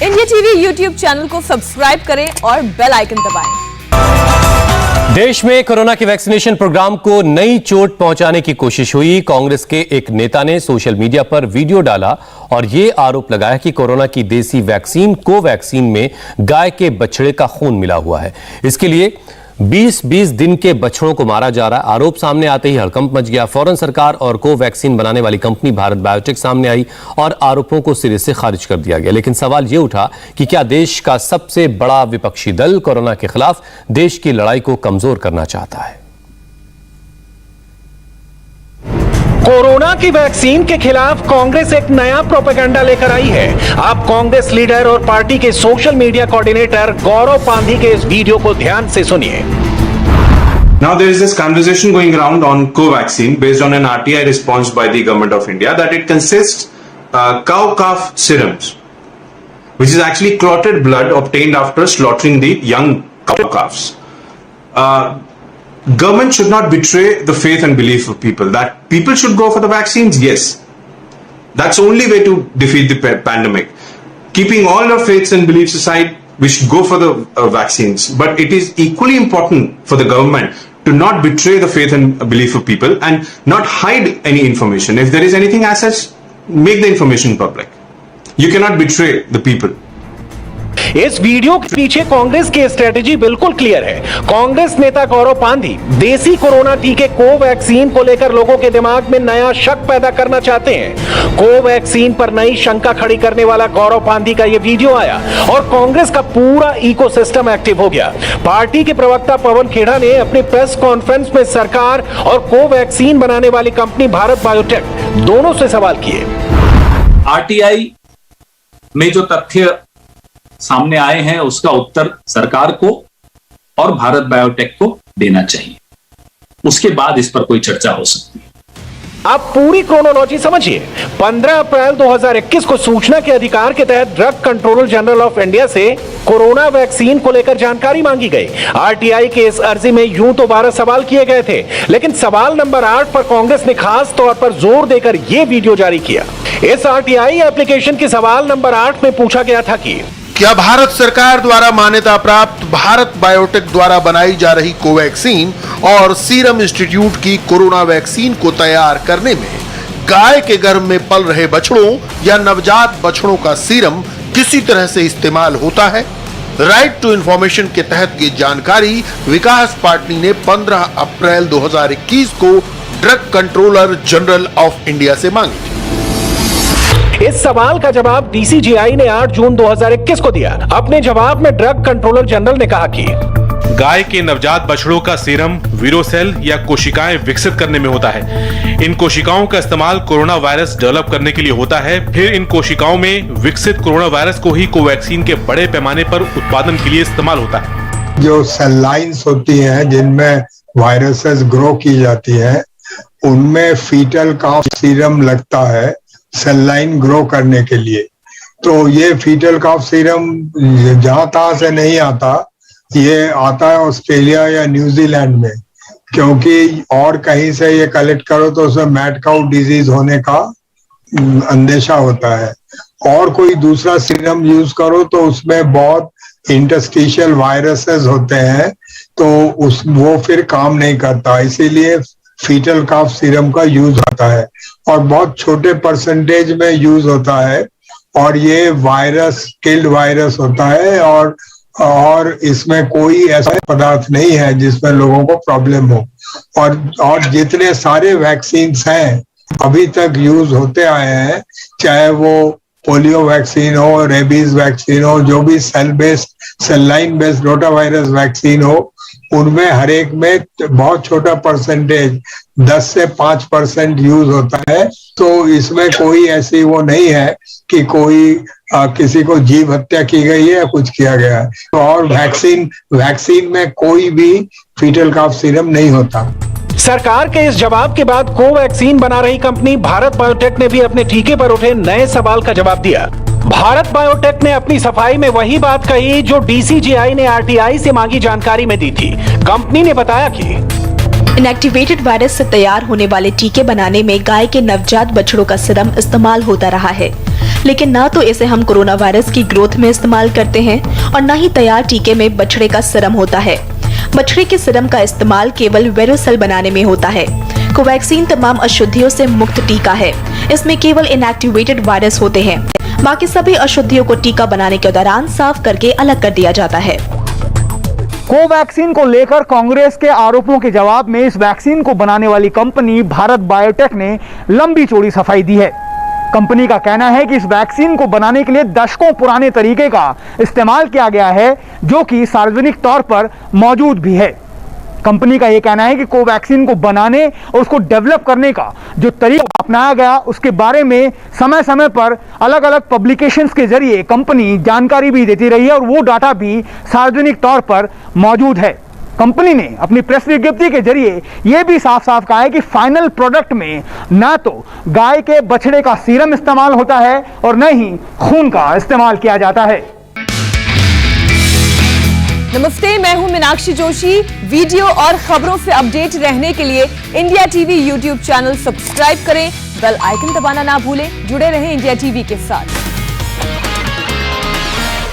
India TV YouTube channel को subscribe करें और बेल आइकन दबाएं। देश में कोरोना के वैक्सीनेशन प्रोग्राम को नई चोट पहुंचाने की कोशिश हुई। कांग्रेस के एक नेता ने सोशल मीडिया पर वीडियो डाला और यह आरोप लगाया कि कोरोना की देसी वैक्सीन कोवैक्सीन में गाय के बछड़े का खून मिला हुआ है। इसके लिए 20-20 दिन के बछड़ों को मारा जा रहा है। आरोप सामने आते ही हड़कंप मच गया। फौरन सरकार और कोवैक्सीन बनाने वाली कंपनी भारत बायोटेक सामने आई और आरोपों को सिरे से खारिज कर दिया गया। लेकिन सवाल यह उठा कि क्या देश का सबसे बड़ा विपक्षी दल कोरोना के खिलाफ देश की लड़ाई को कमजोर करना चाहता है? कोरोना की वैक्सीन के खिलाफ कांग्रेस एक नया प्रोपेगेंडा लेकर आई है। आप कांग्रेस लीडर और पार्टी के सोशल मीडिया कोऑर्डिनेटर गौरव पांधी के इस वीडियो को ध्यान से सुनिए। Now there is this conversation going around on Covaxin based on an RTI response by the government of India that it consists cow-calf serums, which is actually clotted blood obtained after slaughtering the young cow-calves. Government should not betray the faith and belief of people. That people should go for the vaccines, yes. That's the only way to defeat the pandemic. Keeping all our faiths and beliefs aside, we should go for the vaccines. But it is equally important for the government to not betray the faith and belief of people and not hide any information. If there is anything as such, make the information public. You cannot betray the people. इस video के पीछे कांग्रेस की strategy बिल्कुल clear है। कांग्रेस नेता गौरव पांधी देसी corona टीके Covaxin को लेकर लोगों के दिमाग में नया शक पैदा करना चाहते हैं। कोवैक्सीन पर नई शंका खड़ी करने वाला गौरव पांधी का यह वीडियो आया और कांग्रेस का पूरा इकोसिस्टम एक्टिव हो गया। पार्टी के प्रवक्ता पवन खेड़ा ने अपनी प्रेस कॉन्फ्रेंस में सरकार और कोवैक्सीन बनाने वाली कंपनी भारत बायोटेक दोनों से सवाल किए। आरटीआई में जो तथ्य सामने आए हैं उसका उत्तर सरकार को और भारत बायोटेक को देना चाहिए, उसके बाद इस पर कोई चर्चा हो सकती है। आप पूरी क्रोनोलॉजी समझिए। 15 अप्रैल 2021 को सूचना के अधिकार के तहत drug controller general of India से कोरोना वैक्सीन को लेकर जानकारी मांगी गई। आरटीआई के इस अर्जी में यूं तो 12 सवाल किए गए थे, लेकिन सवाल नंबर 8 पर कांग्रेस ने खास तौर पर जोर देकर यह वीडियो जारी किया। इस आरटीआई एप्लीकेशन के सवाल नंबर 8 में पूछा गया था कि क्या भारत सरकार द्वारा मान्यता प्राप्त भारत बायोटेक द्वारा बनाई जा रही कोवैक्सीन और सीरम इंस्टीट्यूट की कोरोना वैक्सीन को तैयार करने में गाय के गर्भ में पल रहे बछड़ों या नवजात बछड़ों का सीरम किसी तरह से इस्तेमाल होता है? राइट टू इंफॉर्मेशन के तहत ये जानकारी विकास पार्टी ने 15 अप्रैल 2021 को drug controller general of India से मांगी थी। इस सवाल का जवाब डीसीजीआई ने 8 जून 2021 को दिया। अपने जवाब में ड्रग कंट्रोलर जनरल ने कहा कि गाय के नवजात बछड़ों का सीरम वीरोसेल या कोशिकाएं विकसित करने में होता है। इन कोशिकाओं का इस्तेमाल कोरोना वायरस डेवलप करने के लिए होता है। फिर इन कोशिकाओं में विकसित कोरोना वायरस को ही कोवैक्सीन के बड़े पैमाने पर उत्पादन के लिए इस्तेमाल होता है। जो सेल लाइन्स होती हैं जिनमें वायरसेस ग्रो की जाती है, उनमें फीटल काफ सीरम लगता है सेल लाइन ग्रो करने के लिए। तो ये फीटल काफ सीरम जहां तहां से नहीं आता, ये आता है ऑस्ट्रेलिया या न्यूजीलैंड में, क्योंकि और कहीं से ये कलेक्ट करो तो उसमें मैड काउ डिजीज होने का अंदेशा होता है। और कोई दूसरा सीरम यूज करो तो उसमें बहुत इंटरस्टिशियल वायरसेस होते हैं, तो वो फिर काम नहीं करता। इसीलिए फीटल काफ सीरम का यूज होता है और बहुत छोटे परसेंटेज में यूज होता है, और ये वायरस किल्ड वायरस होता है और इसमें कोई ऐसा पदार्थ नहीं है जिसमें लोगों को प्रॉब्लम हो। और जितने सारे वैक्सीन्स हैं अभी तक यूज होते आए हैं, चाहे वो पोलियो वैक्सीन हो, रेबीज वैक्सीन हो, जो भी cell based cell line based rotavirus vaccine हो, उनमें हर एक में बहुत छोटा परसेंटेज 10 से 5% यूज होता है। तो इसमें कोई ऐसी वो नहीं है कि कोई किसी को जीव हत्या की गई है या कुछ किया गया है। तो और वैक्सीन में कोई भी फीटल काफ सीरम नहीं होता। सरकार के इस जवाब के बाद कोवैक्सीन बना रही कंपनी भारत बायोटेक ने भी अपने टीके पर उठे नए सवाल का जवाब दिया। भारत बायोटेक ने अपनी सफाई में वही बात कही जो डीसीजीआई ने आरटीआई से मांगी जानकारी में दी थी। कंपनी ने बताया कि इनएक्टिवेटेड वायरस से तैयार होने वाले टीके बनाने में गाय के नवजात बछड़ों का सीरम इस्तेमाल होता रहा है। लेकिन ना तो इसे हम कोरोना वायरस की ग्रोथ में इस्तेमाल करते हैं और न ही तैयार टीके में बछड़े का सीरम होता है। बछड़े के सीरम का इस्तेमाल केवल वेरोसेल बनाने में होता है। कोवैक्सीन तमाम अशुद्धियों से मुक्त टीका है। इसमें केवल इनएक्टिवेटेड वायरस होते हैं। बाकी सभी अशुद्धियों को टीका बनाने के दौरान साफ करके अलग कर दिया जाता है। कोवैक्सीन को लेकर कांग्रेस के आरोपों के जवाब में इस वैक्सीन को बनाने वाली कंपनी भारत बायोटेक ने लंबी चौड़ी सफाई दी है। कंपनी का कहना है कि इस वैक्सीन को बनाने के लिए दशकों पुराने तरीके का इस्तेमाल किया गया है, जो कि सार्वजनिक तौर पर मौजूद भी है। कंपनी का यह कहना है कि कोवैक्सीन को बनाने और उसको डेवलप करने का जो तरीका अपनाया गया, उसके बारे में समय समय पर अलग अलग पब्लिकेशंस के जरिए कंपनी जानकारी भी देती रही है और वो डाटा भी सार्वजनिक तौर पर मौजूद है। कंपनी ने अपनी प्रेस विज्ञप्ति के जरिए यह भी साफ साफ कहा है कि फाइनल प्रोडक्ट में न तो गाय के बछड़े का सीरम इस्तेमाल होता है और न ही खून का इस्तेमाल किया जाता है। नमस्ते, मैं हूं मीनाक्षी जोशी। वीडियो और खबरों से अपडेट रहने के लिए India TV YouTube channel subscribe करें, बेल आइकन दबाना ना भूलें। जुड़े रहें इंडिया टीवी के साथ।